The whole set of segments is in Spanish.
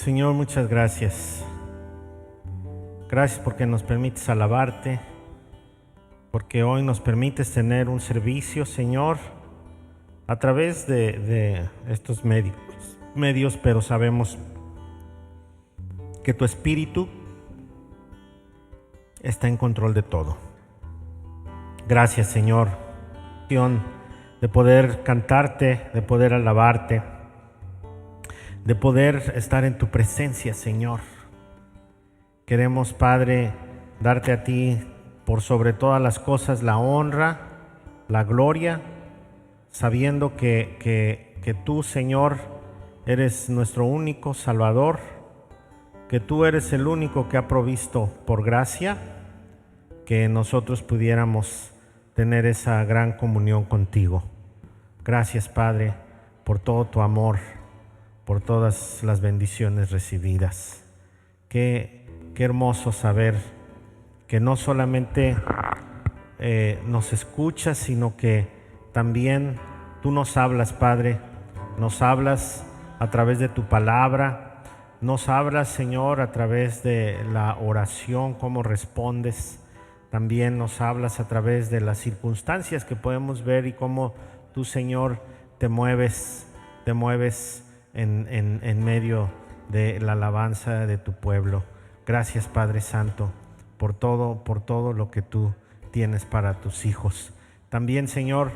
Señor, muchas gracias. Gracias porque nos permites alabarte, porque hoy nos permites tener un servicio, Señor, a través de estos medios, pero sabemos que tu Espíritu está en control de todo. Gracias, Señor, de poder cantarte, de poder alabarte, de poder estar en tu presencia, Señor. Queremos, Padre, darte a ti por sobre todas las cosas la honra, la gloria, sabiendo que tú, Señor, eres nuestro único Salvador, que tú eres el único que ha provisto por gracia que nosotros pudiéramos tener esa gran comunión contigo. Gracias, Padre, por todo tu amor, por todas las bendiciones recibidas. Qué hermoso saber que no solamente nos escuchas, sino que también tú nos hablas, Padre. Nos hablas a través de tu palabra, nos hablas, Señor, a través de la oración, cómo respondes. También nos hablas a través de las circunstancias que podemos ver y cómo tú, Señor, te mueves en medio de la alabanza de tu pueblo. Gracias, Padre Santo, por todo lo que tú tienes para tus hijos. También, Señor,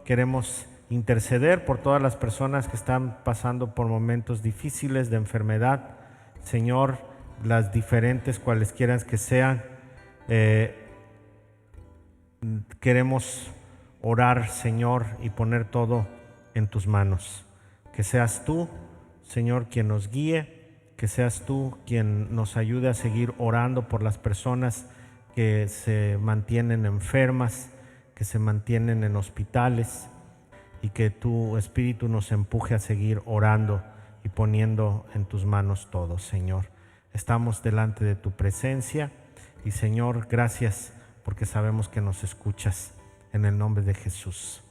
queremos interceder por todas las personas que están pasando por momentos difíciles de enfermedad. Señor, las diferentes, cualesquiera que sean, queremos orar, Señor, y poner todo en tus manos. Que seas tú, Señor, quien nos guíe, que seas tú quien nos ayude a seguir orando por las personas que se mantienen enfermas, que se mantienen en hospitales, y que tu Espíritu nos empuje a seguir orando y poniendo en tus manos todo, Señor. Estamos delante de tu presencia y, Señor, gracias porque sabemos que nos escuchas. En el nombre de Jesús.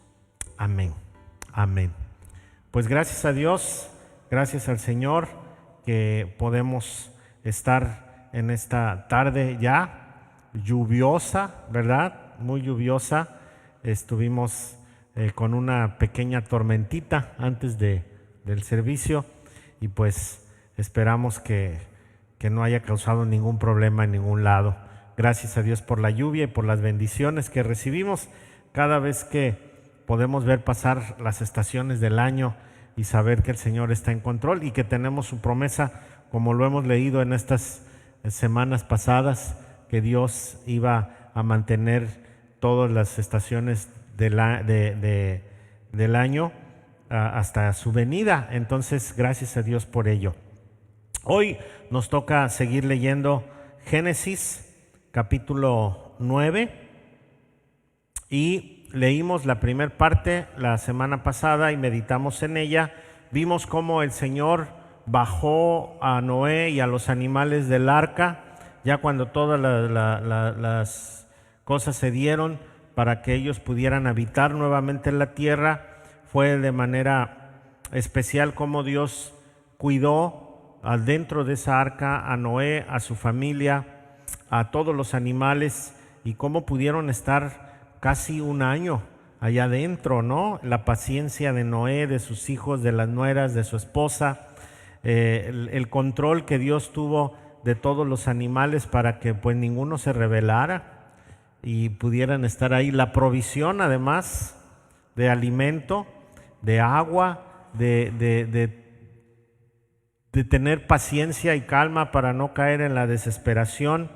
Amén. Amén. Pues gracias a Dios, gracias al Señor, que podemos estar en esta tarde ya lluviosa, ¿verdad? Muy lluviosa. Estuvimos con una pequeña tormentita antes del servicio y pues esperamos que no haya causado ningún problema en ningún lado. Gracias a Dios por la lluvia y por las bendiciones que recibimos cada vez que podemos ver pasar las estaciones del año y saber que el Señor está en control y que tenemos su promesa, como lo hemos leído en estas semanas pasadas, que Dios iba a mantener todas las estaciones del año hasta su venida. Entonces, gracias a Dios por ello. Hoy nos toca seguir leyendo Génesis capítulo 9 y leímos la primera parte la semana pasada y meditamos en ella. Vimos cómo el Señor bajó a Noé y a los animales del arca, ya cuando todas las cosas se dieron para que ellos pudieran habitar nuevamente en la tierra. Fue de manera especial como Dios cuidó adentro de esa arca a Noé, a su familia, a todos los animales, y cómo pudieron estar casi un año allá adentro, ¿no? La paciencia de Noé, de sus hijos, de las nueras, de su esposa, el control que Dios tuvo de todos los animales para que pues ninguno se rebelara y pudieran estar ahí. La provisión, además, de alimento, de agua, de tener paciencia y calma para no caer en la desesperación,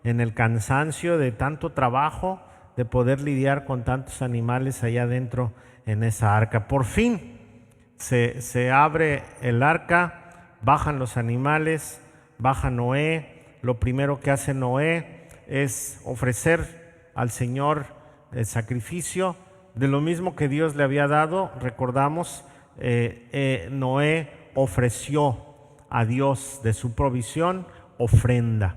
en el cansancio de tanto trabajo, de poder lidiar con tantos animales allá adentro en esa arca. Por fin se abre el arca, bajan los animales, baja Noé. Lo primero que hace Noé es ofrecer al Señor el sacrificio de lo mismo que Dios le había dado. Recordamos, Noé ofreció a Dios de su provisión ofrenda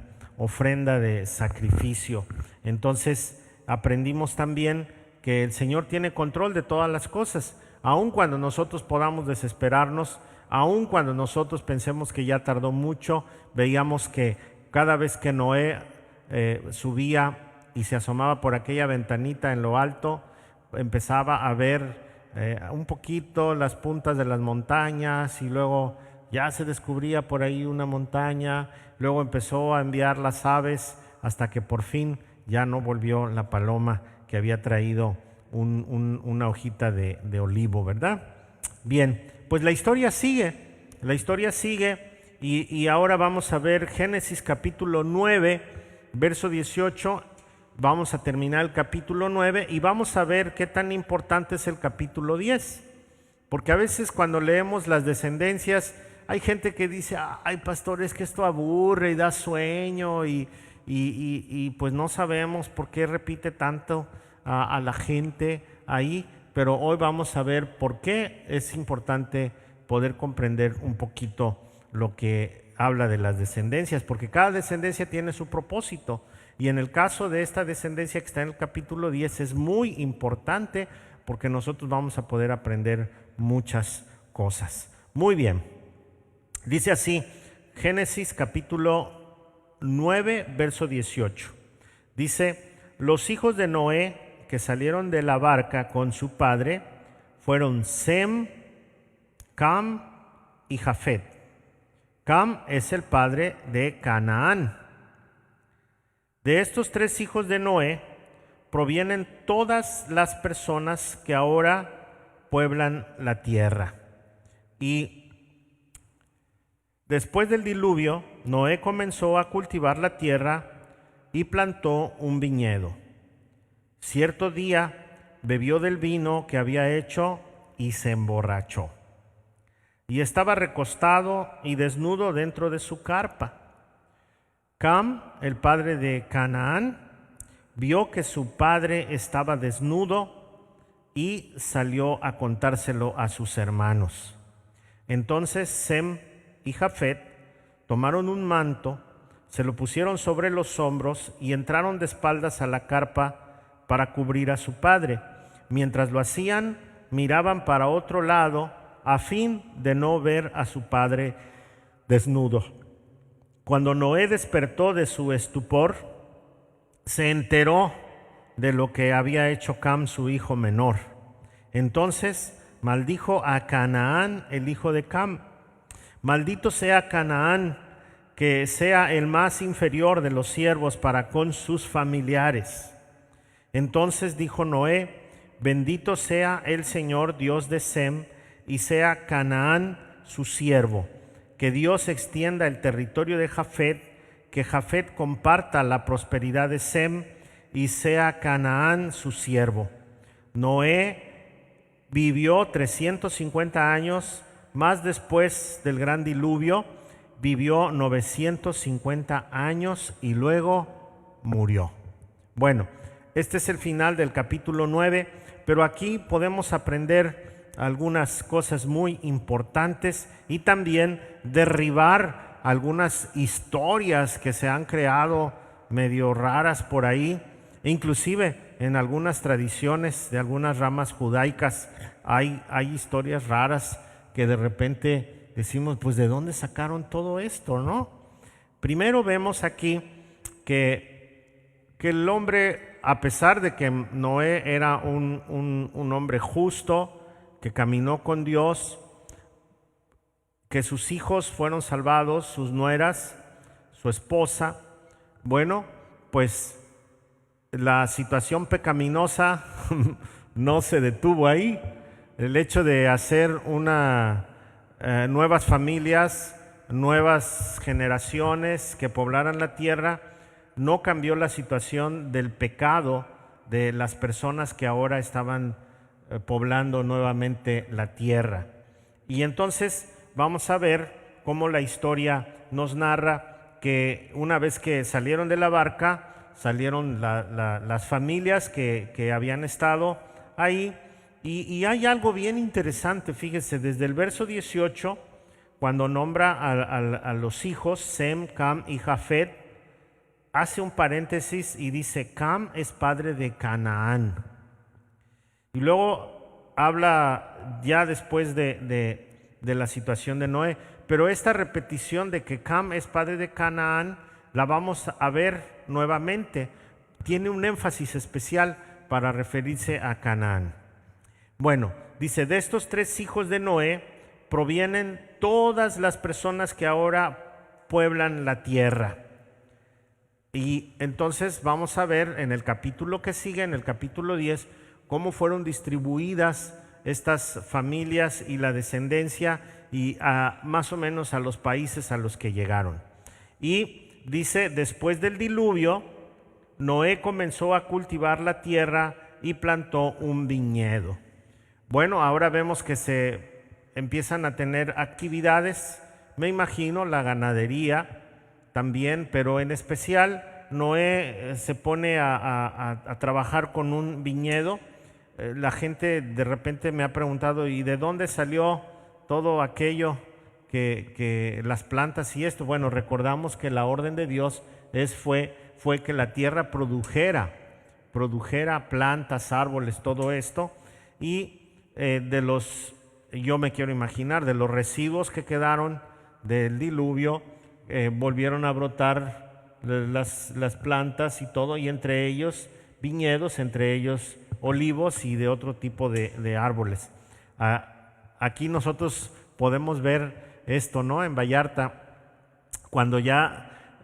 de sacrificio. Entonces aprendimos también que el Señor tiene control de todas las cosas. Aun cuando nosotros podamos desesperarnos, aun cuando nosotros pensemos que ya tardó mucho, veíamos que cada vez que Noé subía y se asomaba por aquella ventanita en lo alto, empezaba a ver un poquito las puntas de las montañas y luego ya se descubría por ahí una montaña, luego empezó a enviar las aves hasta que por fin ya no volvió la paloma que había traído una hojita de olivo, ¿verdad? Bien, pues la historia sigue y ahora vamos a ver Génesis capítulo 9, verso 18. Vamos a terminar el capítulo 9 y vamos a ver qué tan importante es el capítulo 10. Porque a veces cuando leemos las descendencias, hay gente que dice, ay pastor, es que esto aburre y da sueño y pues no sabemos por qué repite tanto a la gente ahí, pero hoy vamos a ver por qué es importante poder comprender un poquito lo que habla de las descendencias, porque cada descendencia tiene su propósito. Y en el caso de esta descendencia que está en el capítulo 10 es muy importante porque nosotros vamos a poder aprender muchas cosas. Muy bien, dice así, Génesis capítulo 9, verso 18. Dice, los hijos de Noé que salieron de la barca con su padre fueron Sem, Cam y Jafet. Cam es el padre de Canaán. De estos tres hijos de Noé provienen todas las personas que ahora pueblan la tierra. Y después del diluvio, Noé comenzó a cultivar la tierra y plantó un viñedo. Cierto día bebió del vino que había hecho y se emborrachó. Y estaba recostado y desnudo dentro de su carpa. Cam, el padre de Canaán, vio que su padre estaba desnudo y salió a contárselo a sus hermanos. Entonces Sem y Jafet tomaron un manto, se lo pusieron sobre los hombros y entraron de espaldas a la carpa para cubrir a su padre. Mientras lo hacían, miraban para otro lado a fin de no ver a su padre desnudo. Cuando Noé despertó de su estupor, se enteró de lo que había hecho Cam, su hijo menor. Entonces maldijo a Canaán, el hijo de Cam. Maldito sea Canaán, que sea el más inferior de los siervos para con sus familiares. Entonces dijo Noé, bendito sea el Señor Dios de Sem, y sea Canaán su siervo. Que Dios extienda el territorio de Jafet, que Jafet comparta la prosperidad de Sem, y sea Canaán su siervo. Noé vivió 350 años, más después del gran diluvio, vivió 950 años y luego murió. Bueno, este es el final del capítulo 9, pero aquí podemos aprender algunas cosas muy importantes y también derribar algunas historias que se han creado medio raras por ahí. Inclusive en algunas tradiciones de algunas ramas judaicas hay historias raras que de repente decimos, pues ¿de dónde sacaron todo esto, no? Primero vemos aquí que el hombre, a pesar de que Noé era un hombre justo, que caminó con Dios, que sus hijos fueron salvados, sus nueras, su esposa, bueno, pues la situación pecaminosa no se detuvo ahí. El hecho de hacer nuevas familias, nuevas generaciones que poblaran la tierra, no cambió la situación del pecado de las personas que ahora estaban poblando nuevamente la tierra. Y entonces vamos a ver cómo la historia nos narra que una vez que salieron de la barca, salieron las familias que habían estado ahí. Y hay algo bien interesante, fíjese, desde el verso 18, cuando nombra a los hijos, Sem, Cam y Jafet, hace un paréntesis y dice, Cam es padre de Canaán. Y luego habla ya después de la situación de Noé, pero esta repetición de que Cam es padre de Canaán la vamos a ver nuevamente. Tiene un énfasis especial para referirse a Canaán. Bueno, dice, de estos 3 hijos de Noé provienen todas las personas que ahora pueblan la tierra. Y entonces vamos a ver en el capítulo que sigue, en el capítulo 10, cómo fueron distribuidas estas familias y la descendencia y más o menos a los países a los que llegaron. Y dice, después del diluvio, Noé comenzó a cultivar la tierra y plantó un viñedo. Bueno, ahora vemos que se empiezan a tener actividades, me imagino la ganadería también, pero en especial Noé se pone a trabajar con un viñedo. La gente de repente me ha preguntado, ¿y de dónde salió todo aquello que las plantas y esto? Bueno, recordamos que la orden de Dios fue que la tierra produjera plantas, árboles, todo esto, y yo me quiero imaginar, de los residuos que quedaron del diluvio, volvieron a brotar las plantas y todo, y entre ellos viñedos, entre ellos olivos y de otro tipo de árboles. Aquí nosotros podemos ver esto, ¿no? En Vallarta, cuando ya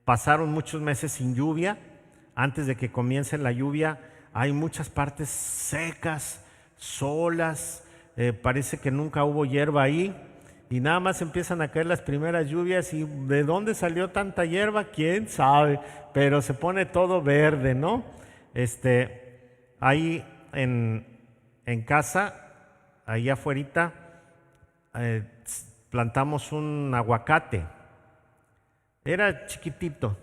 pasaron muchos meses sin lluvia, antes de que comience la lluvia, hay muchas partes secas, solas, parece que nunca hubo hierba ahí, y nada más empiezan a caer las primeras lluvias, y ¿de dónde salió tanta hierba? ¿Quién sabe? Pero se pone todo verde, ¿no? Ahí en casa, ahí afuerita, plantamos un aguacate. Era chiquitito,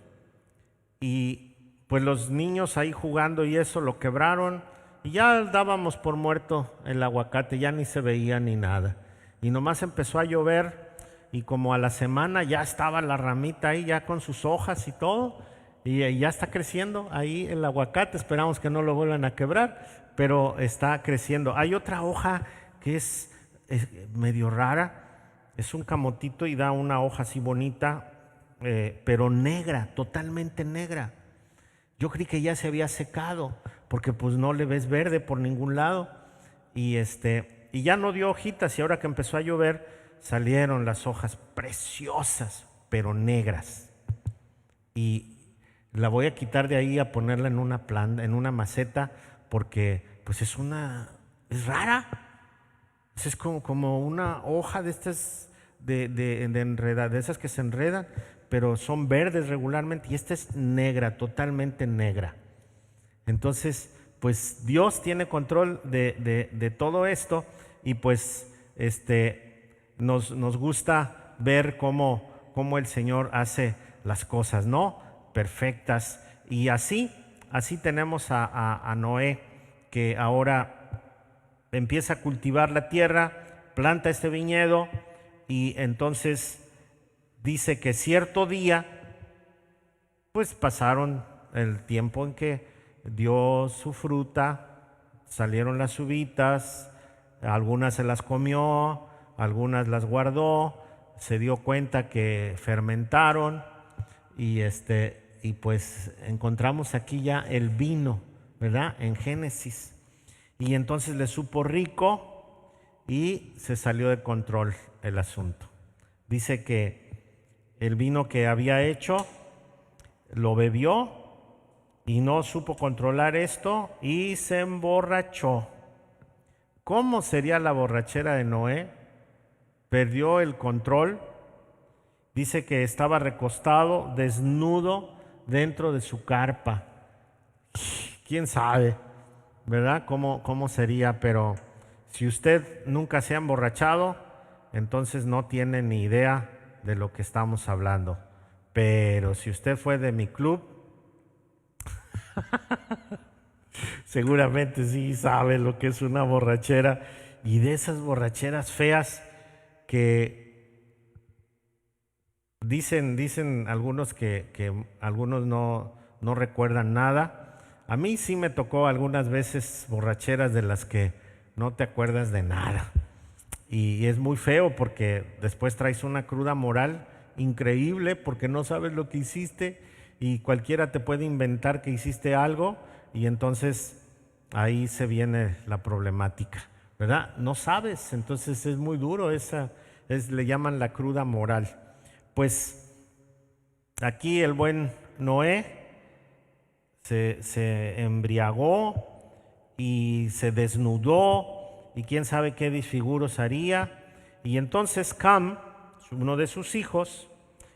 y pues los niños ahí jugando y eso lo quebraron, y ya dábamos por muerto el aguacate, ya ni se veía ni nada. Y nomás empezó a llover, y como a la semana ya estaba la ramita ahí ya con sus hojas y todo, y ya está creciendo ahí el aguacate. Esperamos que no lo vuelvan a quebrar, pero está creciendo. Hay otra hoja que es medio rara, es un camotito y da una hoja así bonita, pero negra, totalmente negra. Yo creí que ya se había secado, porque pues no le ves verde por ningún lado, y ya no dio hojitas, y ahora que empezó a llover salieron las hojas preciosas, pero negras. Y la voy a quitar de ahí, a ponerla en una planta, en una maceta, porque pues es rara. Es como una hoja de estas de enredar, de esas que se enredan, pero son verdes regularmente, y esta es negra, totalmente negra. Entonces, pues Dios tiene control de todo esto, y pues nos gusta ver cómo el Señor hace las cosas, ¿no? Perfectas. Y así tenemos a Noé, que ahora empieza a cultivar la tierra, planta este viñedo, y entonces dice que cierto día, pues pasaron el tiempo en que dio su fruta, salieron las uvitas, algunas se las comió, algunas las guardó, se dio cuenta que fermentaron, y pues encontramos aquí ya el vino, ¿verdad? En Génesis. Y entonces le supo rico y se salió de control el asunto. Dice que el vino que había hecho lo bebió y no supo controlar esto y se emborrachó. ¿Cómo sería la borrachera de Noé? Perdió el control. Dice que estaba recostado, desnudo, dentro de su carpa. ¿Quién sabe, verdad? ¿Cómo sería? Pero si usted nunca se ha emborrachado, entonces no tiene ni idea de lo que estamos hablando. Pero si usted fue de mi club, seguramente sí sabe lo que es una borrachera, y de esas borracheras feas que dicen algunos que algunos no recuerdan nada. A mí sí me tocó algunas veces borracheras de las que no te acuerdas de nada. Y es muy feo porque después traes una cruda moral increíble porque no sabes lo que hiciste y cualquiera te puede inventar que hiciste algo y entonces ahí se viene la problemática, ¿verdad? No sabes, entonces es muy duro, le llaman la cruda moral. Pues aquí el buen Noé se embriagó y se desnudó y quién sabe qué disfiguros haría. Y entonces Cam, uno de sus hijos,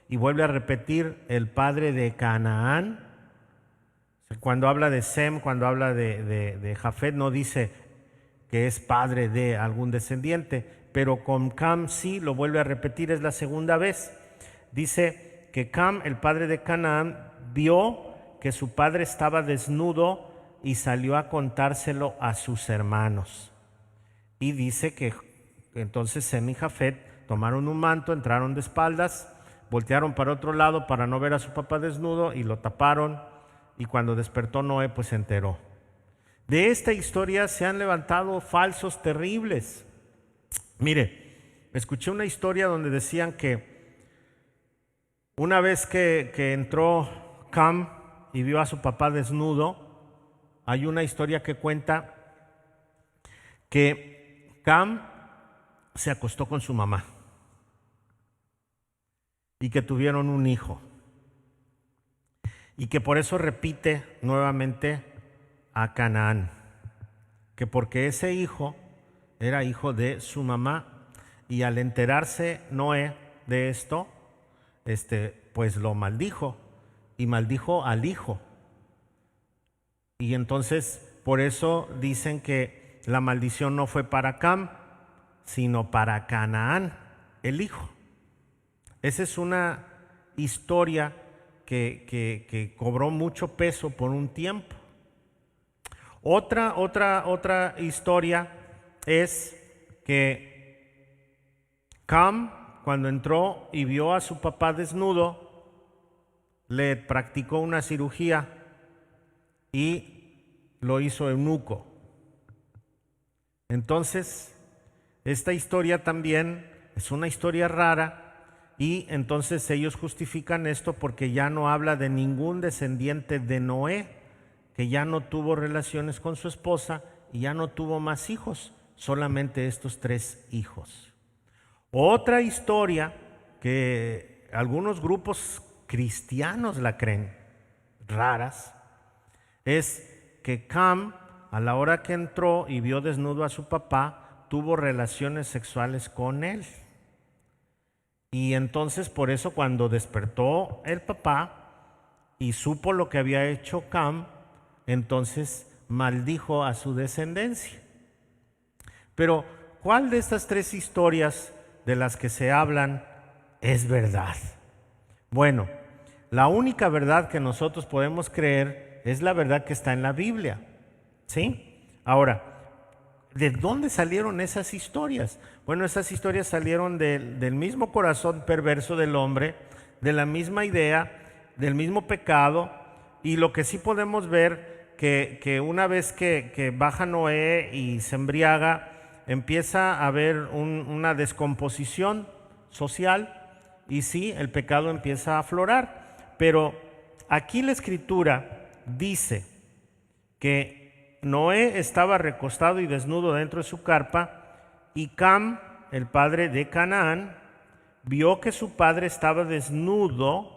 y vuelve a repetir el padre de Canaán. Cuando habla de Sem, cuando habla de Jafet, no dice que es padre de algún descendiente, pero con Cam sí lo vuelve a repetir, es la segunda vez. Dice que Cam, el padre de Canaán, vio que su padre estaba desnudo y salió a contárselo a sus hermanos. Y dice que entonces Sem y Jafet tomaron un manto, entraron de espaldas, voltearon para otro lado para no ver a su papá desnudo y lo taparon. Y cuando despertó Noé, pues se enteró. De esta historia se han levantado falsos terribles. Mire, escuché una historia donde decían que una vez que entró Cam y vio a su papá desnudo, hay una historia que cuenta que Cam se acostó con su mamá y que tuvieron un hijo y que por eso repite nuevamente a Canaán, que porque ese hijo era hijo de su mamá y al enterarse Noé de esto, pues lo maldijo y maldijo al hijo. Y entonces por eso dicen que la maldición no fue para Cam, sino para Canaán, el hijo. Esa es una historia que cobró mucho peso por un tiempo. Otra historia es que Cam, cuando entró y vio a su papá desnudo, le practicó una cirugía y lo hizo eunuco. Entonces, esta historia también es una historia rara y entonces ellos justifican esto porque ya no habla de ningún descendiente de Noé, que ya no tuvo relaciones con su esposa y ya no tuvo más hijos, solamente estos 3 hijos. Otra historia que algunos grupos cristianos la creen, raras, es que Cam, a la hora que entró y vio desnudo a su papá, tuvo relaciones sexuales con él. Y entonces por eso cuando despertó el papá y supo lo que había hecho Cam, entonces maldijo a su descendencia. Pero, ¿cuál de estas 3 historias de las que se hablan es verdad? Bueno, la única verdad que nosotros podemos creer es la verdad que está en la Biblia, ¿sí? Ahora, ¿de dónde salieron esas historias? Bueno, esas historias salieron del mismo corazón perverso del hombre, de la misma idea, del mismo pecado, y lo que sí podemos ver que una vez que baja Noé y se embriaga, empieza a haber una descomposición social y sí, el pecado empieza a aflorar. Pero aquí la Escritura dice que Noé estaba recostado y desnudo dentro de su carpa y Cam, el padre de Canaán, vio que su padre estaba desnudo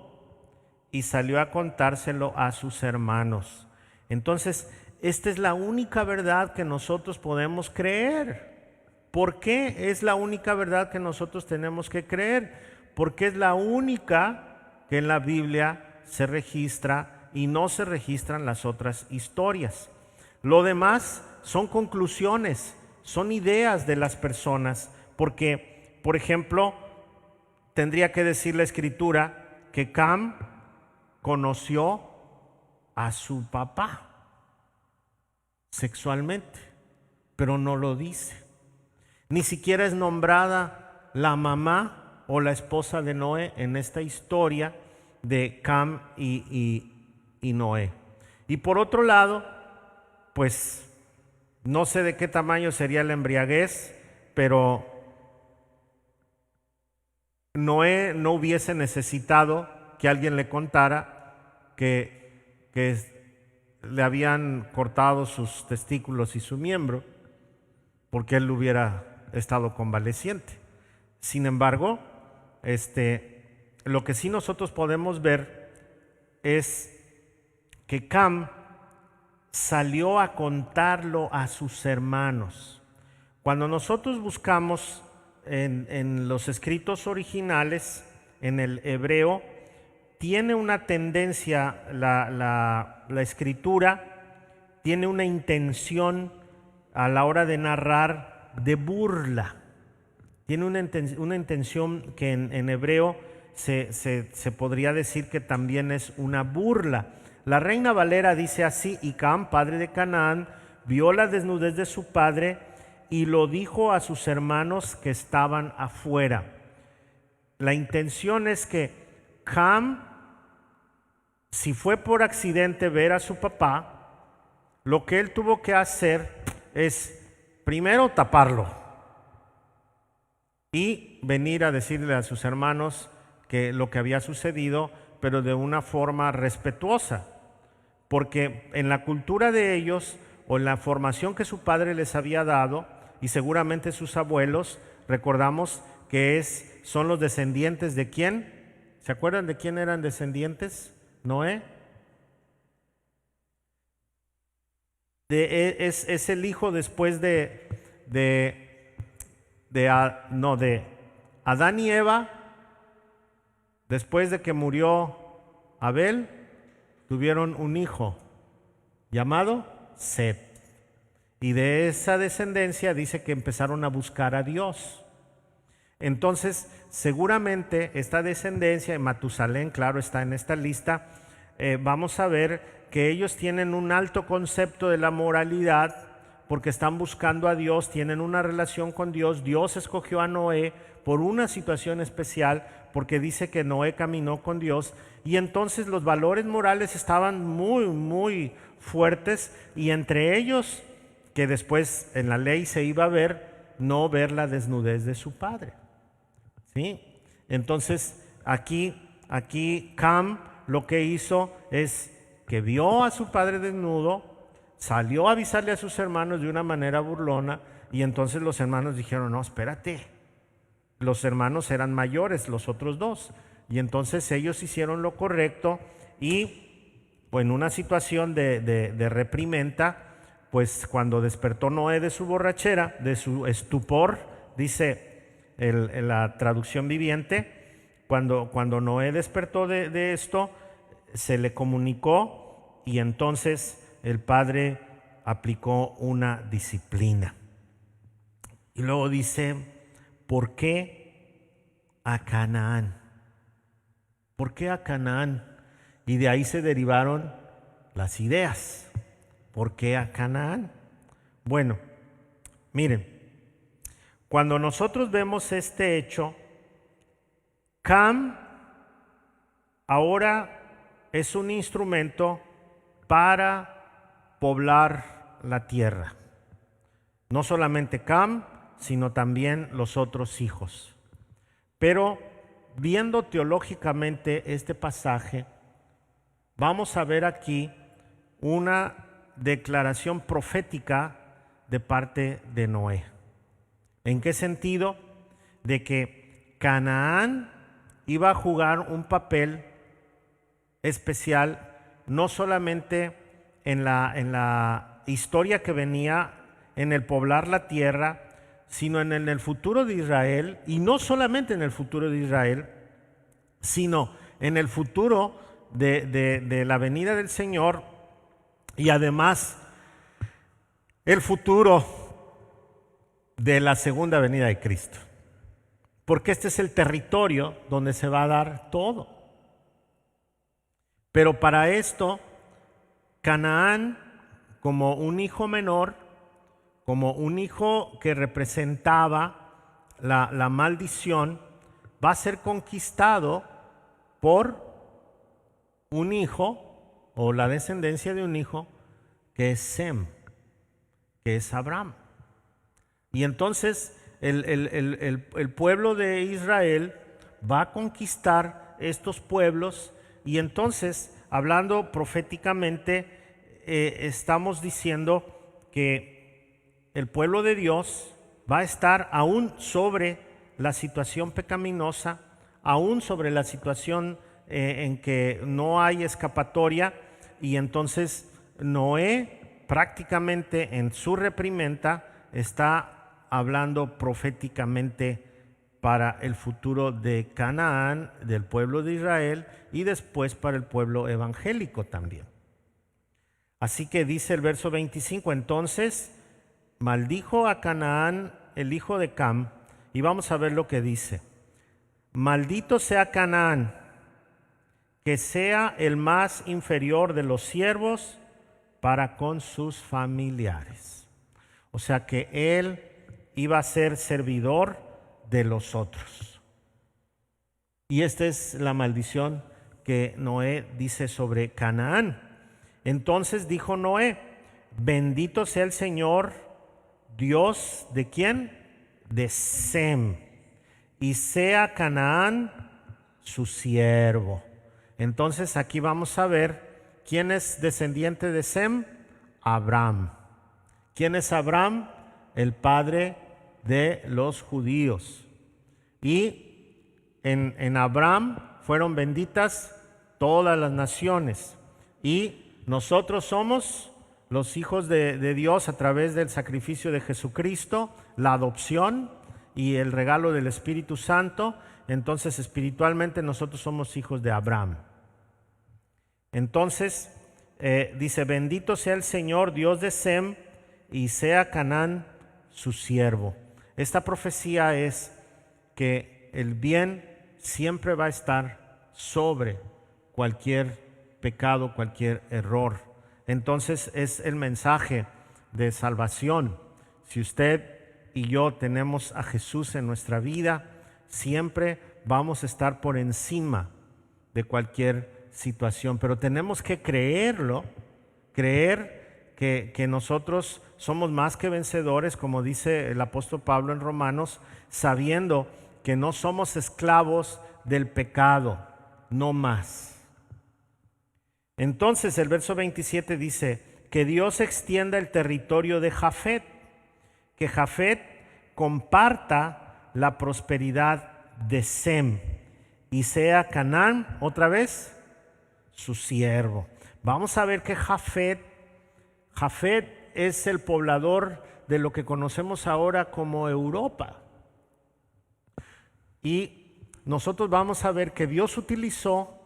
y salió a contárselo a sus hermanos. Entonces, esta es la única verdad que nosotros podemos creer. ¿Por qué es la única verdad que nosotros tenemos que creer? Porque es la única que en la Biblia se registra y no se registran las otras historias. Lo demás son conclusiones, son ideas de las personas, porque, por ejemplo, tendría que decir la Escritura que Cam conoció a su papá sexualmente, pero no lo dice. Ni siquiera es nombrada la mamá o la esposa de Noé en esta historia de Cam y Noé. Y por otro lado, pues no sé de qué tamaño sería la embriaguez, pero Noé no hubiese necesitado que alguien le contara que le habían cortado sus testículos y su miembro, porque él hubiera estado convaleciente. Sin embargo, lo que sí nosotros podemos ver es que Cam salió a contarlo a sus hermanos. Cuando nosotros buscamos en los escritos originales, en el hebreo, tiene una tendencia, la escritura tiene una intención a la hora de narrar de burla. Tiene una intención que en hebreo se podría decir que también es una burla. La Reina Valera dice así: y Cam, padre de Canaán, vio la desnudez de su padre y lo dijo a sus hermanos que estaban afuera. La intención es que Cam, si fue por accidente ver a su papá, lo que él tuvo que hacer es primero taparlo y venir a decirle a sus hermanos que lo que había sucedido, pero de una forma respetuosa, porque en la cultura de ellos o en la formación que su padre les había dado, y seguramente sus abuelos, recordamos que son los descendientes de ¿quién? ¿Se acuerdan de quién eran descendientes? Noé. Es el hijo después de Adán y Eva. Después de que murió Abel, tuvieron un hijo llamado Set. Y de esa descendencia dice que empezaron a buscar a Dios. Entonces, seguramente esta descendencia, Matusalén, claro, está en esta lista. Vamos a ver que ellos tienen un alto concepto de la moralidad porque están buscando a Dios, tienen una relación con Dios. Dios escogió a Noé por una situación especial, porque dice que Noé caminó con Dios, y entonces los valores morales estaban muy, muy fuertes, y entre ellos, que después en la ley se iba a ver, no ver la desnudez de su padre. ¿Sí? Entonces, aquí Cam lo que hizo es que vio a su padre desnudo, salió a avisarle a sus hermanos de una manera burlona, y entonces los hermanos dijeron: no, espérate. Los hermanos eran mayores, los otros dos, y entonces ellos hicieron lo correcto, y pues, en una situación de reprimenda, pues cuando despertó Noé de su borrachera, de su estupor, dice la traducción viviente, cuando Noé despertó de esto, se le comunicó, y entonces el padre aplicó una disciplina. Y luego dice: ¿por qué a Canaán? ¿Por qué a Canaán? Y de ahí se derivaron las ideas. ¿Por qué a Canaán? Bueno, miren, cuando nosotros vemos este hecho, Cam ahora es un instrumento para poblar la tierra. No solamente Cam, sino también los otros hijos. Pero viendo teológicamente este pasaje, vamos a ver aquí una declaración profética de parte de Noé. ¿En qué sentido? De que Canaán iba a jugar un papel especial, no solamente en la historia que venía, en el poblar la tierra, sino en el futuro de Israel, y no solamente en el futuro de Israel, sino en el futuro de la venida del Señor, y además el futuro de la segunda venida de Cristo, porque este es el territorio donde se va a dar todo. Pero para esto, Canaán, como un hijo menor, como un hijo que representaba la maldición, va a ser conquistado por un hijo o la descendencia de un hijo que es Sem, que es Abraham. Y entonces el pueblo de Israel va a conquistar estos pueblos, y entonces, hablando proféticamente, estamos diciendo que el pueblo de Dios va a estar aún sobre la situación pecaminosa, aún sobre la situación en que no hay escapatoria, y entonces Noé prácticamente en su reprimenda está hablando proféticamente para el futuro de Canaán, del pueblo de Israel, y después para el pueblo evangélico también. Así que dice el verso 25, entonces maldijo a Canaán el hijo de Cam, y vamos a ver lo que dice. Maldito sea Canaán, que sea el más inferior de los siervos para con sus familiares. O sea que él iba a ser servidor de los otros. Y esta es la maldición que Noé dice sobre Canaán. Entonces dijo Noé, bendito sea el Señor, Dios de ¿quién? De Sem, y sea Canaán su siervo. Entonces aquí vamos a ver quién es descendiente de Sem. Abraham. ¿Quién es Abraham? El padre de los judíos. Y en Abraham fueron benditas todas las naciones, y nosotros somos los hijos de Dios a través del sacrificio de Jesucristo, la adopción y el regalo del Espíritu Santo. Entonces espiritualmente nosotros somos hijos de Abraham. Entonces dice, bendito sea el Señor Dios de Sem, y sea Canaán su siervo. Esta profecía es que el bien siempre va a estar sobre cualquier pecado, cualquier error. Entonces es el mensaje de salvación. Si usted y yo tenemos a Jesús en nuestra vida, siempre vamos a estar por encima de cualquier situación, pero tenemos que creerlo, creer que nosotros somos más que vencedores, como dice el apóstol Pablo en Romanos, sabiendo que no somos esclavos del pecado, no más. Entonces el verso 27 dice, que Dios extienda el territorio de Jafet, que Jafet comparta la prosperidad de Sem, y sea Canaán, otra vez, su siervo. Vamos a ver que Jafet es el poblador de lo que conocemos ahora como Europa. Y nosotros vamos a ver que Dios utilizó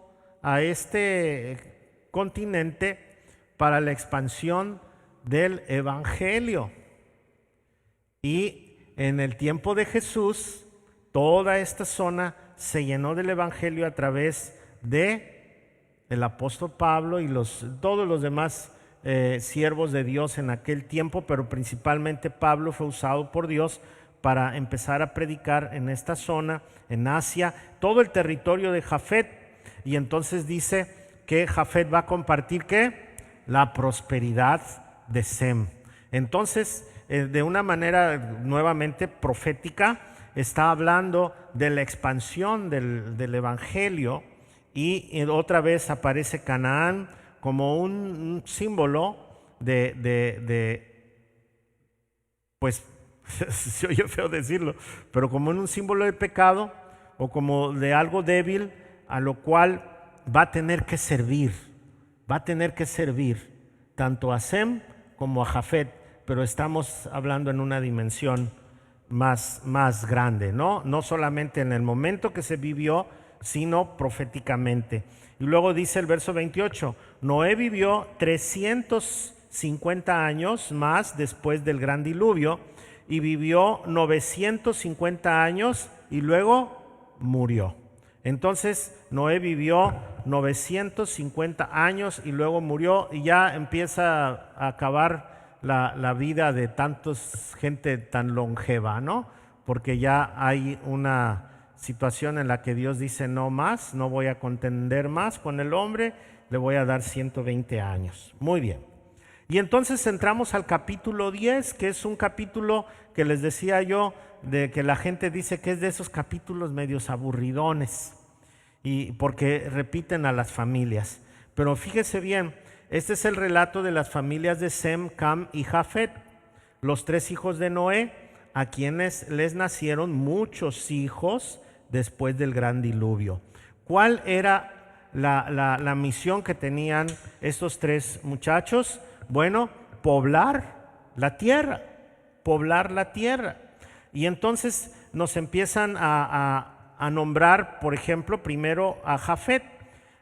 a este continente para la expansión del evangelio. Y en el tiempo de Jesús, toda esta zona se llenó del evangelio a través de el apóstol Pablo y todos los demás siervos de Dios en aquel tiempo, pero principalmente Pablo fue usado por Dios para empezar a predicar en esta zona, en Asia, todo el territorio de Jafet. Y entonces dice que Jafet va a compartir ¿qué? La prosperidad de Sem. Entonces, de una manera nuevamente profética, está hablando de la expansión del evangelio, y otra vez aparece Canaán como un símbolo pues se oye feo decirlo, pero como un símbolo de pecado o como de algo débil a lo cual va a tener que servir tanto a Sem como a Jafet, pero estamos hablando en una dimensión más grande, no solamente en el momento que se vivió, sino proféticamente. Y luego dice el verso 28, Noé vivió 350 años más después del gran diluvio, y vivió 950 años y luego murió. Entonces Noé vivió 950 años y luego murió, y ya empieza a acabar la vida de tanta gente tan longeva, ¿no? Porque ya hay una situación en la que Dios dice no más, no voy a contender más con el hombre, le voy a dar 120 años. Muy bien. Y entonces entramos al capítulo 10, que es un capítulo que les decía yo, de que la gente dice que es de esos capítulos medios aburridones, y porque repiten a las familias. Pero fíjese bien, este es el relato de las familias de Sem, Cam y Jafet, los 3 hijos de Noé, a quienes les nacieron muchos hijos después del gran diluvio. ¿Cuál era la misión que tenían estos 3 muchachos? Bueno, poblar la tierra, poblar la tierra. Y entonces nos empiezan a nombrar, por ejemplo, primero a Jafet.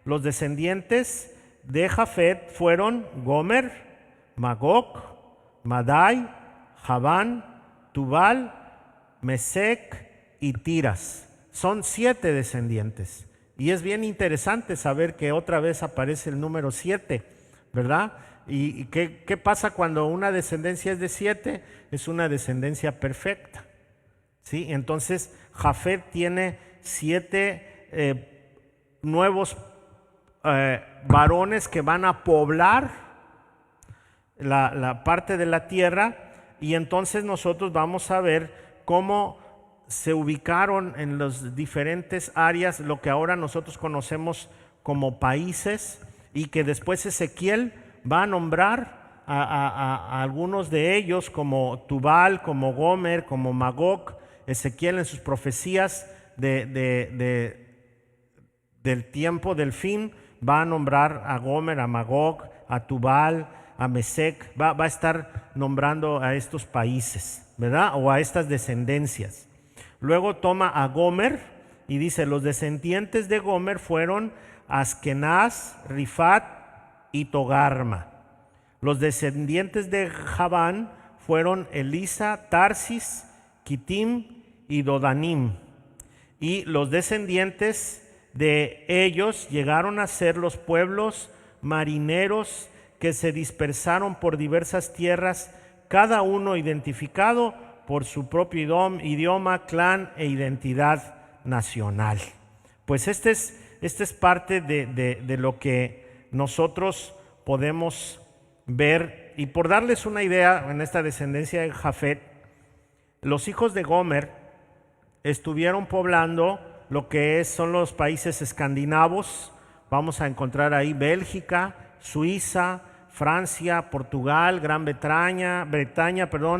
Los descendientes de Jafet fueron Gomer, Magog, Madai, Javán, Tubal, Mesec y Tiras. Son 7 descendientes. Y es bien interesante saber que otra vez aparece el número 7, ¿verdad? ¿Y qué pasa cuando una descendencia es de 7? Es una descendencia perfecta, ¿sí? Entonces Jafet tiene 7 nuevos varones que van a poblar la parte de la tierra, y entonces nosotros vamos a ver cómo se ubicaron en las diferentes áreas, lo que ahora nosotros conocemos como países, y que después Ezequiel va a nombrar a algunos de ellos como Tubal, como Gomer, como Magog. Ezequiel en sus profecías del tiempo del fin va a nombrar a Gomer, a Magog, a Tubal, a Mesec, va a estar nombrando a estos países, ¿verdad? O a estas descendencias. Luego toma a Gomer y dice, los descendientes de Gomer fueron Askenaz, Rifat y Togarma. Los descendientes de Javán fueron Elisa, Tarsis, Kitim y Dodanim. Y los descendientes de ellos llegaron a ser los pueblos marineros que se dispersaron por diversas tierras, cada uno identificado por su propio idioma, clan e identidad nacional. Pues este es parte de lo que nosotros podemos ver. Y por darles una idea, en esta descendencia de Jafet, los hijos de Gomer estuvieron poblando lo que son los países escandinavos. Vamos a encontrar ahí Bélgica, Suiza, Francia, Portugal, Gran Bretaña,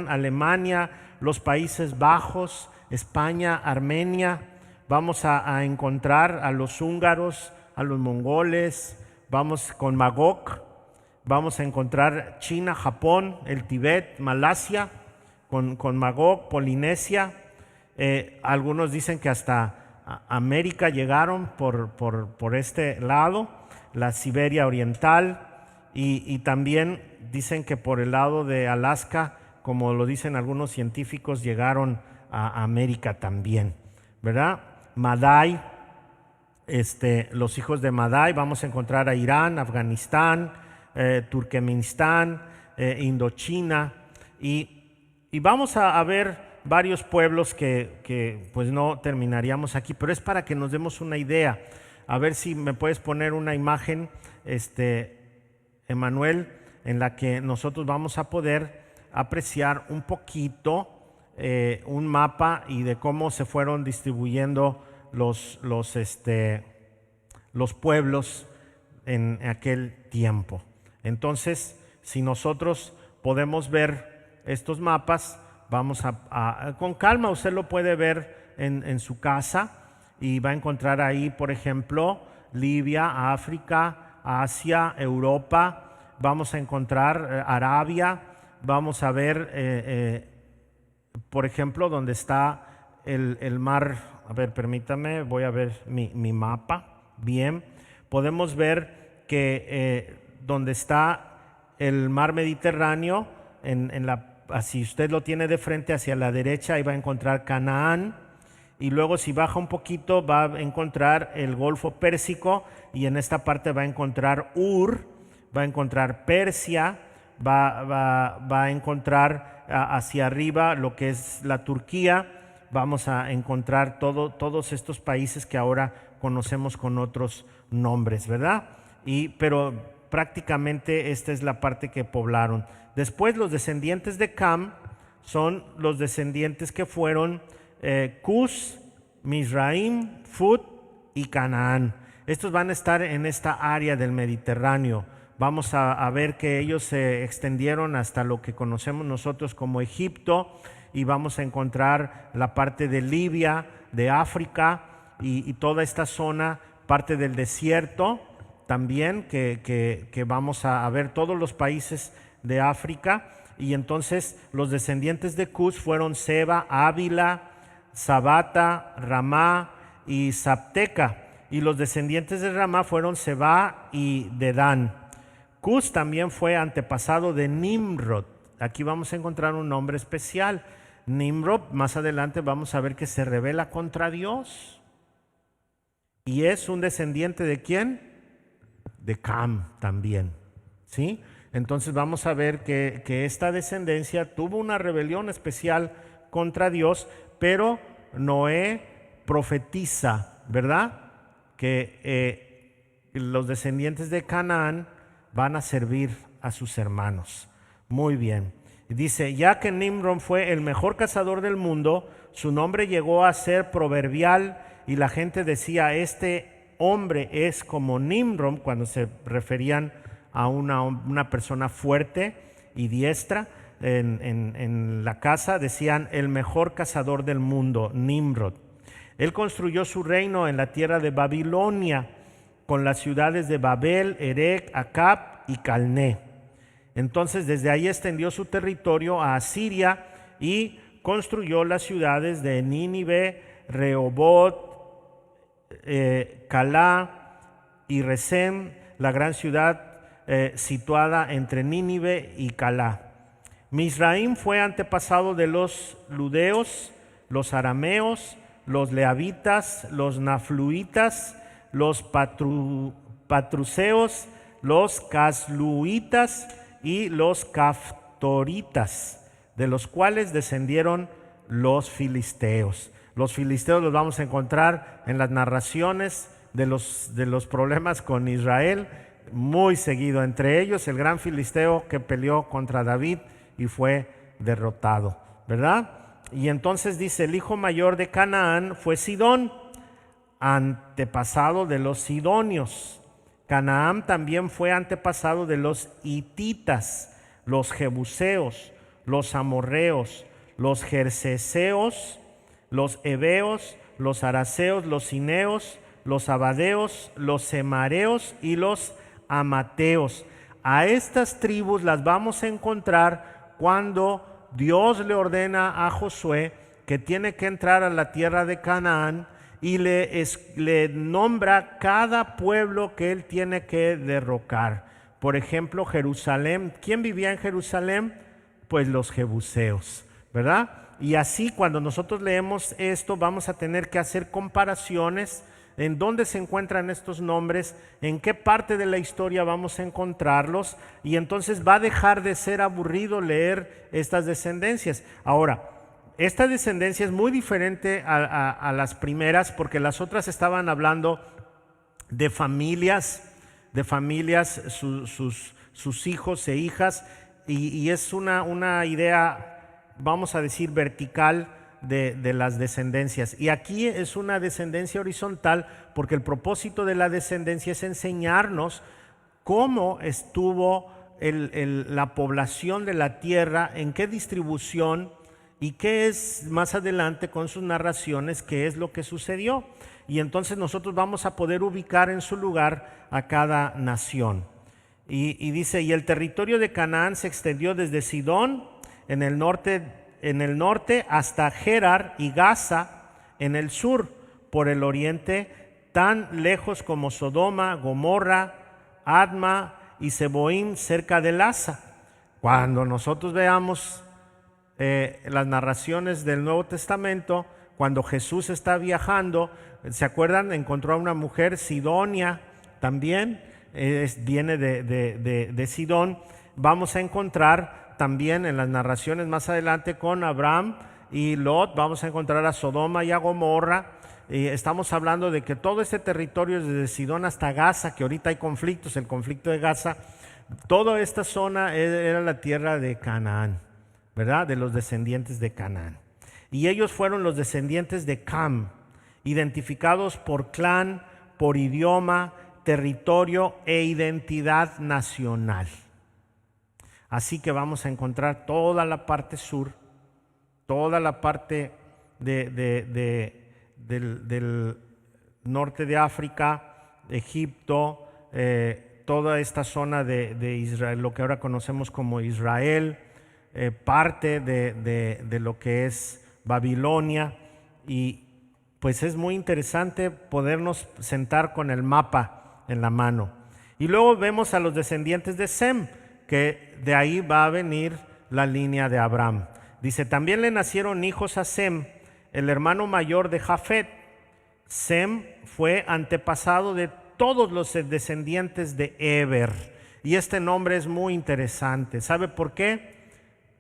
Alemania, los Países Bajos, España, Armenia. Vamos a encontrar a los húngaros, a los mongoles. Vamos con Magog. Vamos a encontrar China, Japón, el Tíbet, Malasia, con Magog, Polinesia. Algunos dicen que hasta América llegaron por este lado, la Siberia Oriental, y también dicen que por el lado de Alaska, como lo dicen algunos científicos, llegaron a América también, ¿verdad? Madai, los hijos de Madai, vamos a encontrar a Irán, Afganistán, Turkmenistán, Indochina, y vamos a ver varios pueblos que pues no terminaríamos aquí, pero es para que nos demos una idea. A ver si me puedes poner una imagen, Emanuel, en la que nosotros vamos a poder apreciar un poquito un mapa y de cómo se fueron distribuyendo los pueblos en aquel tiempo. Entonces, si nosotros podemos ver estos mapas, vamos con calma, usted lo puede ver en su casa y va a encontrar ahí, por ejemplo, Libia, África, Asia, Europa. Vamos a encontrar Arabia. Vamos a ver, por ejemplo, donde está el mar. A ver, permítame, voy a ver mi mapa. Bien, podemos ver que donde está el mar Mediterráneo, si usted lo tiene de frente hacia la derecha, ahí va a encontrar Canaán, y luego si baja un poquito va a encontrar el Golfo Pérsico, y en esta parte va a encontrar Ur, va a encontrar Persia, va a encontrar hacia arriba lo que es la Turquía, vamos a encontrar todos estos países que ahora conocemos con otros nombres, ¿verdad? Pero prácticamente esta es la parte que poblaron. Después los descendientes de Cam son los descendientes que fueron Cus, Mizraim, Fut y Canaán. Estos van a estar en esta área del Mediterráneo. Vamos a ver que ellos se extendieron hasta lo que conocemos nosotros como Egipto, y vamos a encontrar la parte de Libia, de África y toda esta zona, parte del desierto también, que vamos a ver todos los países de África. Y entonces los descendientes de Cus fueron Seba, Ávila, Sabata, Ramá y Sabteca. Y los descendientes de Ramá fueron Seba y Dedán. Cus también fue antepasado de Nimrod. Aquí vamos a encontrar un nombre especial. Nimrod, más adelante vamos a ver que se rebela contra Dios. Y es un descendiente ¿de quién? De Cam también, ¿sí? Entonces vamos a ver que esta descendencia tuvo una rebelión especial contra Dios, pero Noé profetiza, ¿verdad? Que los descendientes de Canaán van a servir a sus hermanos. Muy bien. Dice, ya que Nimrod fue el mejor cazador del mundo, su nombre llegó a ser proverbial y la gente decía, este hombre es como Nimrod, cuando se referían a una persona fuerte y diestra. En la casa decían, el mejor cazador del mundo, Nimrod. Él construyó su reino en la tierra de Babilonia, con las ciudades de Babel, Erec, Acab y Calné. Entonces desde ahí extendió su territorio a Asiria y construyó las ciudades de Nínive, Rehobot, Calá y Resem, la gran ciudad situada entre Nínive y Calá. Mizraim fue antepasado de los ludeos, los arameos, los leavitas, los nafluitas, los patruseos, los casluitas y los caftoritas, de los cuales descendieron los filisteos. Los filisteos los vamos a encontrar en las narraciones de los problemas con Israel muy seguido. Entre ellos el gran filisteo que peleó contra David y fue derrotado, ¿verdad? Y entonces dice, el hijo mayor de Canaán fue Sidón, antepasado de los sidonios. Canaán también fue antepasado de los hititas, los jebuseos, los amorreos, los gerseseos, los heveos, los araceos, los cineos, los abadeos, los semareos y los amateos. A estas tribus las vamos a encontrar cuando Dios le ordena a Josué que tiene que entrar a la tierra de Canaán y le nombra cada pueblo que él tiene que derrocar. Por ejemplo, Jerusalén. ¿Quién vivía en Jerusalén? Pues los jebuseos, ¿verdad? Y así cuando nosotros leemos esto vamos a tener que hacer comparaciones en dónde se encuentran estos nombres, en qué parte de la historia vamos a encontrarlos, y entonces va a dejar de ser aburrido leer estas descendencias. Ahora, esta descendencia es muy diferente a las primeras, porque las otras estaban hablando de familias, sus hijos e hijas, y es una idea, vamos a decir, vertical de las descendencias. Y aquí es una descendencia horizontal, porque el propósito de la descendencia es enseñarnos cómo estuvo la población de la tierra, en qué distribución, y qué es más adelante con sus narraciones, qué es lo que sucedió. Y entonces nosotros vamos a poder ubicar en su lugar a cada nación. Y dice, y el territorio de Canaán se extendió desde Sidón en el norte hasta Gerar y Gaza en el sur, por el oriente, tan lejos como Sodoma, Gomorra, Adma y Seboim cerca de Lasa. Cuando nosotros veamos las narraciones del Nuevo Testamento, cuando Jesús está viajando, ¿se acuerdan? Encontró a una mujer sidonia también, viene de Sidón. Vamos a encontrar también en las narraciones más adelante con Abraham y Lot, vamos a encontrar a Sodoma y a Gomorra. Estamos hablando de que todo este territorio desde Sidón hasta Gaza, que ahorita hay conflictos, el conflicto de Gaza, toda esta zona era la tierra de Canaán, ¿verdad? De los descendientes de Canaán. Y ellos fueron los descendientes de Cam, identificados por clan, por idioma, territorio e identidad nacional. Así que vamos a encontrar toda la parte sur, toda la parte del norte de África, Egipto, toda esta zona de Israel, lo que ahora conocemos como Israel, parte de lo que es Babilonia. Y pues es muy interesante podernos sentar con el mapa en la mano. Y luego vemos a los descendientes de Sem, que de ahí va a venir la línea de Abraham. Dice, también le nacieron hijos a Sem, el hermano mayor de Jafet. Sem fue antepasado de todos los descendientes de Eber. Y este nombre es muy interesante. ¿Sabe por qué?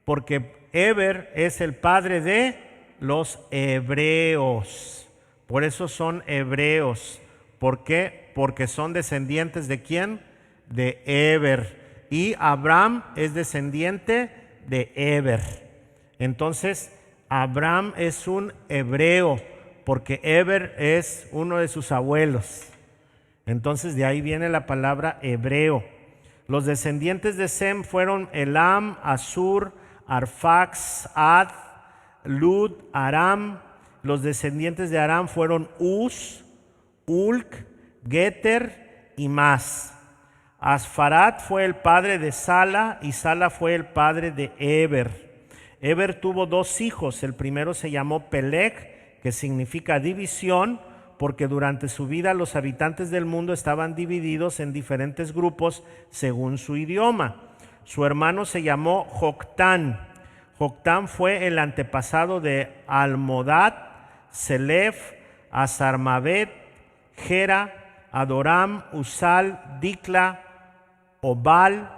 Porque Eber es el padre de los hebreos. Por eso son hebreos. ¿Por qué? Porque son descendientes ¿de quién? De Eber. Y Abraham es descendiente de Eber. Entonces, Abraham es un hebreo, porque Eber es uno de sus abuelos. Entonces, de ahí viene la palabra hebreo. Los descendientes de Sem fueron Elam, Asur, Arfax, Ad, Lud, Aram. Los descendientes de Aram fueron Uz, Ulk, Geter y Mas. Asfarat fue el padre de Sala y Sala fue el padre de Eber. Eber tuvo dos hijos. El primero se llamó Peleg, que significa división, porque durante su vida los habitantes del mundo estaban divididos en diferentes grupos según su idioma. Su hermano se llamó Joctán. Joctán fue el antepasado de Almodad, Selef, Asarmavet, Gera, Adoram, Usal, Dicla, Obal,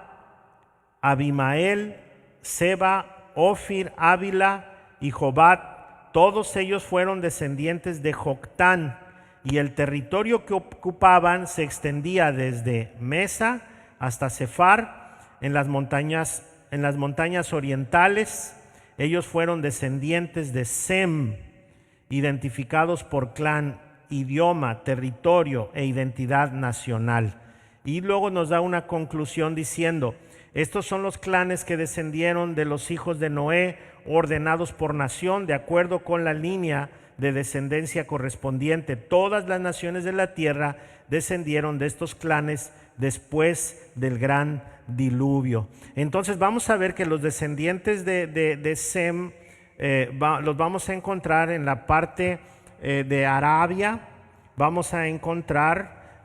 Abimael, Seba, Ofir, Ávila y Jobat. Todos ellos fueron descendientes de Joctán, y el territorio que ocupaban se extendía desde Mesa hasta Sefar en las montañas orientales. Ellos fueron descendientes de Sem, identificados por clan, idioma, territorio e identidad nacional. Y luego nos da una conclusión diciendo, estos son los clanes que descendieron de los hijos de Noé, ordenados por nación, de acuerdo con la línea de descendencia correspondiente. Todas las naciones de la tierra descendieron de estos clanes después del gran diluvio. Entonces vamos a ver que los descendientes de Sem los vamos a encontrar en la parte de Arabia. Vamos a encontrar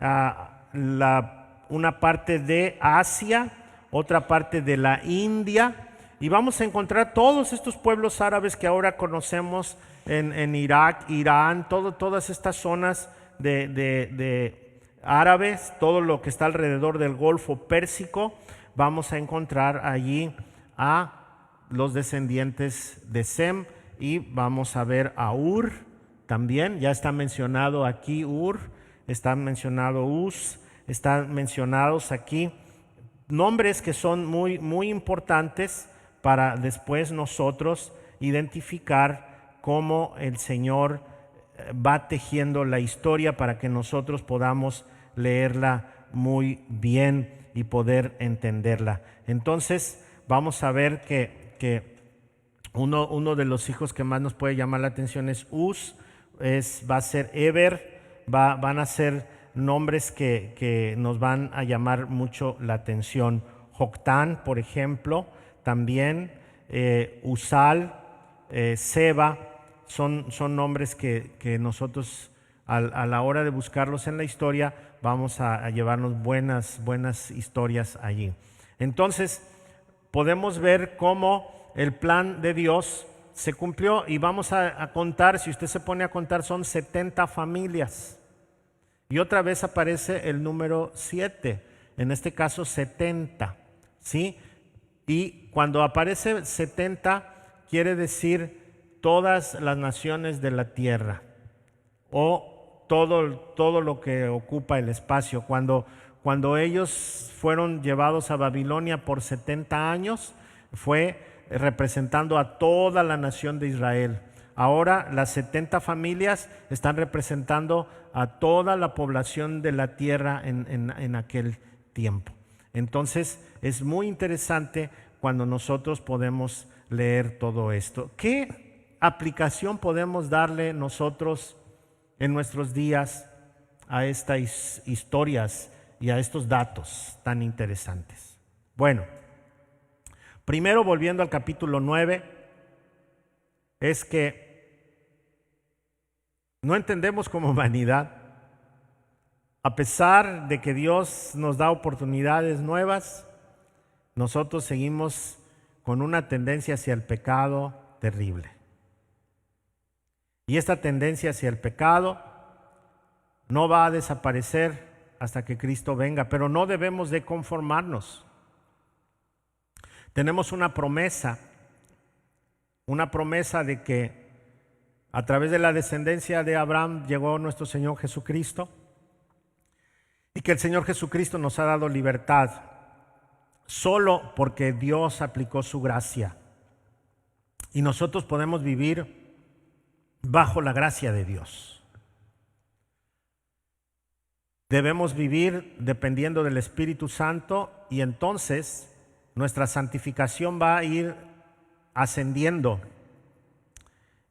una parte de Asia, otra parte de la India, y vamos a encontrar todos estos pueblos árabes que ahora conocemos en Irak, Irán, todas estas zonas de árabes, todo lo que está alrededor del Golfo Pérsico. Vamos a encontrar allí a los descendientes de Sem, y vamos a ver a Ur también. Ya está mencionado aquí Ur, está mencionado Uz, están mencionados aquí nombres que son muy, muy importantes para después nosotros identificar cómo el Señor va tejiendo la historia para que nosotros podamos leerla muy bien y poder entenderla. Entonces vamos a ver que uno de los hijos que más nos puede llamar la atención es Uz, va a ser Eber, van a ser nombres que nos van a llamar mucho la atención. Joctán, por ejemplo, también Usal, Seba, son nombres que nosotros a la hora de buscarlos en la historia vamos a llevarnos buenas historias allí. Entonces podemos ver cómo el plan de Dios se cumplió, y vamos a contar, si usted se pone a contar, son 70 familias. Y otra vez aparece el número 7, en este caso 70, ¿sí? Y cuando aparece 70, quiere decir todas las naciones de la tierra, o todo lo que ocupa el espacio. Cuando ellos fueron llevados a Babilonia por 70 años, fue representando a toda la nación de Israel. Ahora las 70 familias están representando a toda la población de la tierra en aquel tiempo. Entonces es muy interesante cuando nosotros podemos leer todo esto. ¿Qué aplicación podemos darle nosotros en nuestros días a estas historias y a estos datos tan interesantes? Bueno, primero, volviendo al capítulo 9, es que no entendemos como humanidad, a pesar de que Dios nos da oportunidades nuevas, nosotros seguimos con una tendencia hacia el pecado terrible. Y esta tendencia hacia el pecado no va a desaparecer hasta que Cristo venga, pero no debemos de conformarnos. Tenemos una promesa de que a través de la descendencia de Abraham llegó nuestro Señor Jesucristo, y que el Señor Jesucristo nos ha dado libertad solo porque Dios aplicó su gracia, y nosotros podemos vivir bajo la gracia de Dios. Debemos vivir dependiendo del Espíritu Santo, y entonces nuestra santificación va a ir ascendiendo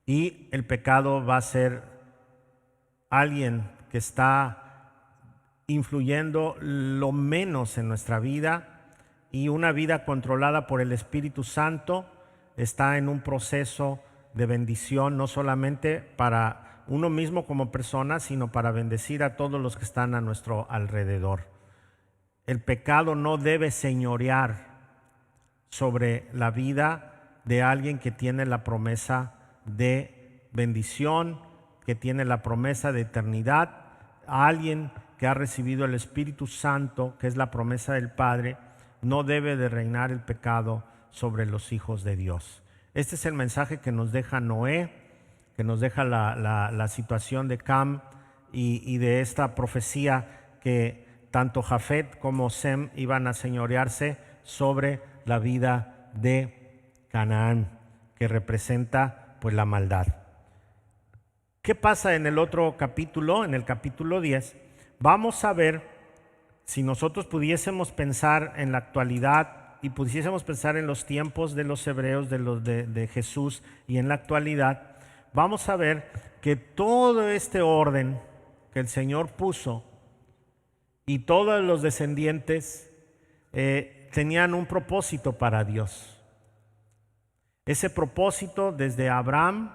y el pecado va a ser alguien que está influyendo lo menos en nuestra vida, y una vida controlada por el Espíritu Santo está en un proceso de bendición, no solamente para uno mismo como persona, sino para bendecir a todos los que están a nuestro alrededor. El pecado no debe señorear sobre la vida de alguien que tiene la promesa de bendición, que tiene la promesa de eternidad, a alguien que ha recibido el Espíritu Santo, que es la promesa del Padre. No debe de reinar el pecado sobre los hijos de Dios. Este es el mensaje que nos deja Noé, que nos deja la situación de Cam y de esta profecía que tanto Jafet como Sem iban a señorearse sobre la vida de Canaán, que representa pues la maldad. ¿Qué pasa en el otro capítulo? En el capítulo 10 vamos a ver, si nosotros pudiésemos pensar en la actualidad y pudiésemos pensar en los tiempos de los hebreos, de Jesús, y en la actualidad, vamos a ver que todo este orden que el Señor puso y todos los descendientes tenían un propósito para Dios. Ese propósito desde Abraham,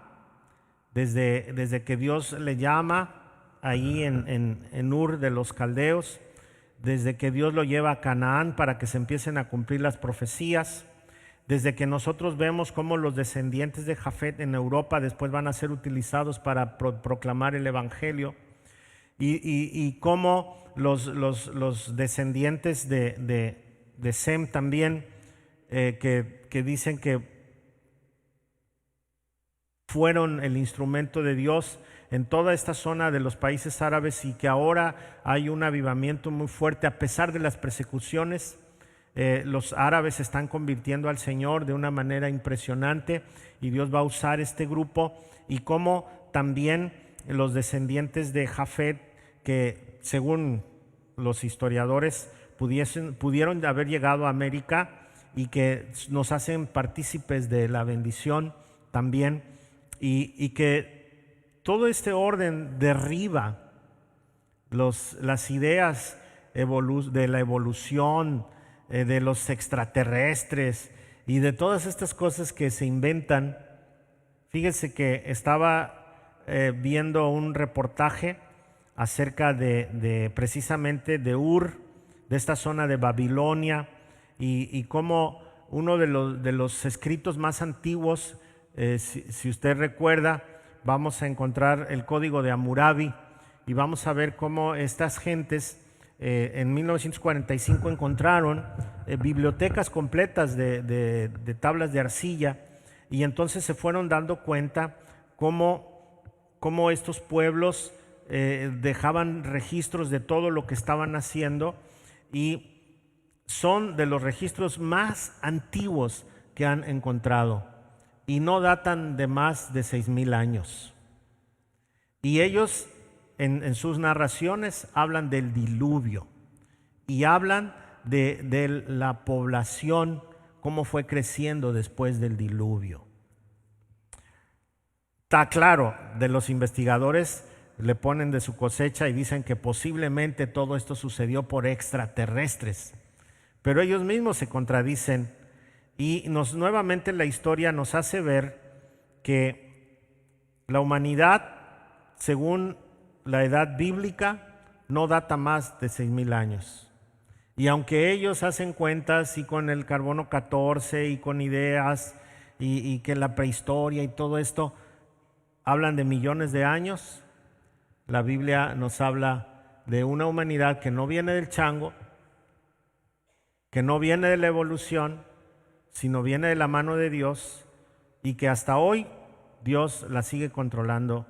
desde que Dios le llama ahí en Ur de los Caldeos, desde que Dios lo lleva a Canaán para que se empiecen a cumplir las profecías, desde que nosotros vemos cómo los descendientes de Jafet en Europa después van a ser utilizados para proclamar el Evangelio, y cómo los descendientes de Sem también, que dicen que fueron el instrumento de Dios en toda esta zona de los países árabes, y que ahora hay un avivamiento muy fuerte a pesar de las persecuciones. Los árabes se están convirtiendo al Señor de una manera impresionante, y Dios va a usar este grupo, y como también los descendientes de Jafet, que según los historiadores pudieron haber llegado a América, y que nos hacen partícipes de la bendición también, y que todo este orden derriba las ideas de la evolución, de los extraterrestres y de todas estas cosas que se inventan. Fíjense que estaba viendo un reportaje acerca de precisamente de Ur, de esta zona de Babilonia, y cómo uno de los escritos más antiguos, si usted recuerda, vamos a encontrar el código de Hammurabi, y vamos a ver cómo estas gentes en 1945 encontraron bibliotecas completas de tablas de arcilla, y entonces se fueron dando cuenta cómo estos pueblos dejaban registros de todo lo que estaban haciendo, y son de los registros más antiguos que han encontrado y no datan de más de 6,000 años. Y ellos en sus narraciones hablan del diluvio y hablan de la población, cómo fue creciendo después del diluvio. Está claro, de los investigadores le ponen de su cosecha y dicen que posiblemente todo esto sucedió por extraterrestres, pero ellos mismos se contradicen, y nuevamente la historia nos hace ver que la humanidad, según la edad bíblica, no data más de 6,000 años. Y aunque ellos hacen cuentas y con el carbono 14 y con ideas y que la prehistoria y todo esto hablan de millones de años, la Biblia nos habla de una humanidad que no viene del chango, que no viene de la evolución, sino viene de la mano de Dios, y que hasta hoy Dios la sigue controlando,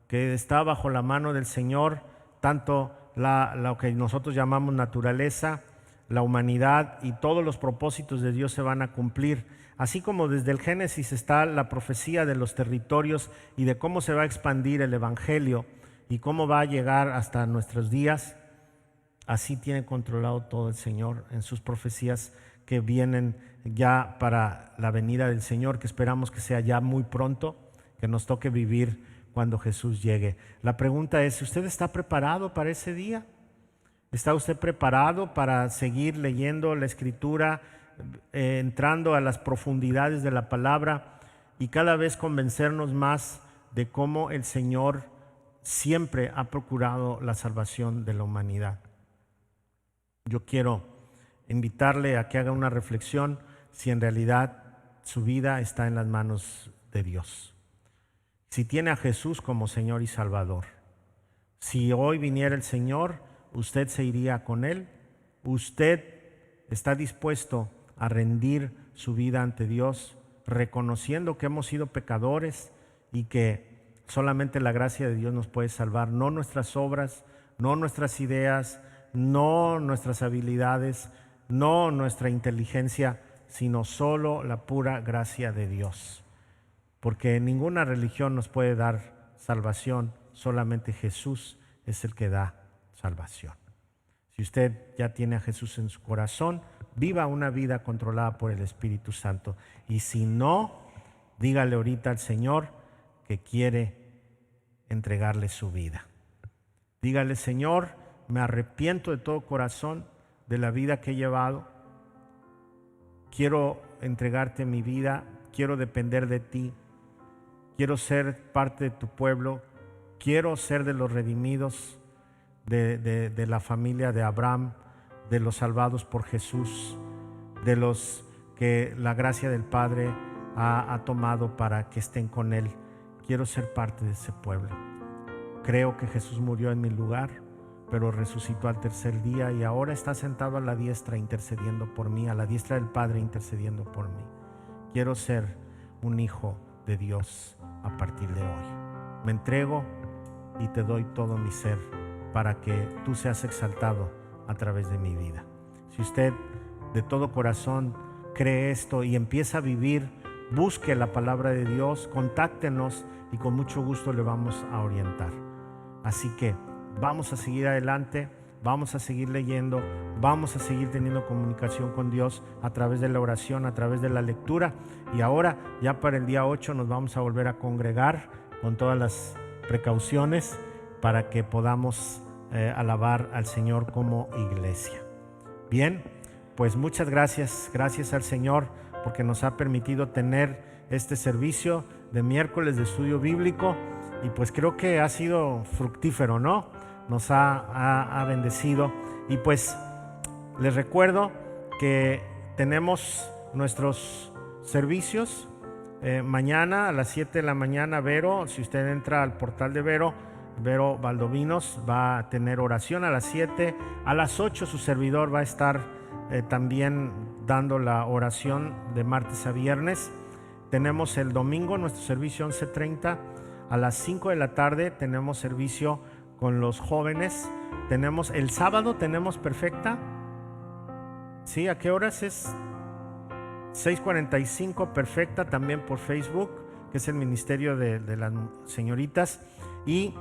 que está bajo la mano del Señor, tanto lo que nosotros llamamos naturaleza, la humanidad, y todos los propósitos de Dios se van a cumplir. Así como desde el Génesis está la profecía de los territorios y de cómo se va a expandir el Evangelio y cómo va a llegar hasta nuestros días, así tiene controlado todo el Señor en sus profecías que vienen ya para la venida del Señor, que esperamos que sea ya muy pronto, que nos toque vivir cuando Jesús llegue. La pregunta es, ¿usted está preparado para ese día? ¿Está usted preparado para seguir leyendo la Escritura, entrando a las profundidades de la palabra y cada vez convencernos más de cómo el Señor siempre ha procurado la salvación de la humanidad? Yo quiero invitarle a que haga una reflexión si en realidad su vida está en las manos de Dios. Si tiene a Jesús como Señor y Salvador. Si hoy viniera el Señor, ¿usted se iría con Él? ¿Usted está dispuesto a rendir su vida ante Dios, reconociendo que hemos sido pecadores y que solamente la gracia de Dios nos puede salvar? No nuestras obras, no nuestras ideas, no nuestras habilidades, no nuestra inteligencia, sino solo la pura gracia de Dios. Porque ninguna religión nos puede dar salvación, solamente Jesús es el que da salvación. Si usted ya tiene a Jesús en su corazón, viva una vida controlada por el Espíritu Santo. Y si no, dígale ahorita al Señor que quiere entregarle su vida. Dígale: Señor, me arrepiento de todo corazón de la vida que he llevado. Quiero entregarte mi vida, quiero depender de ti, quiero ser parte de tu pueblo, quiero ser de los redimidos, de la familia de Abraham, de los salvados por Jesús, de los que la gracia del Padre ha tomado para que estén con Él. Quiero ser parte de ese pueblo. Creo que Jesús murió en mi lugar, pero resucitó al tercer día y ahora está sentado a la diestra intercediendo por mí, a la diestra del Padre intercediendo por mí. Quiero ser un hijo de Dios a partir de hoy. Me entrego y te doy todo mi ser para que tú seas exaltado a través de mi vida. Si usted de todo corazón cree esto y empieza a vivir, busque la palabra de Dios, contáctenos y con mucho gusto le vamos a orientar. Así que vamos a seguir adelante, vamos a seguir leyendo, vamos a seguir teniendo comunicación con Dios a través de la oración, a través de la lectura. Y ahora, ya para el día 8, nos vamos a volver a congregar con todas las precauciones para que podamos alabar al Señor como iglesia. Bien, pues muchas gracias al Señor porque nos ha permitido tener este servicio de miércoles de estudio bíblico, y pues creo que ha sido fructífero, ¿no? Nos ha bendecido. Y pues les recuerdo que tenemos nuestros servicios mañana a las 7 de la mañana. Vero, si usted entra al portal de Vero Valdovinos, va a tener oración a las 7. A las 8 su servidor va a estar también dando la oración de martes a viernes. Tenemos el domingo nuestro servicio 11:30. A las 5 de la tarde tenemos servicio con los jóvenes. Tenemos el sábado, tenemos perfecta. ¿Sí? ¿A qué horas es? 6:45, perfecta, también por Facebook, que es el ministerio de las señoritas. Y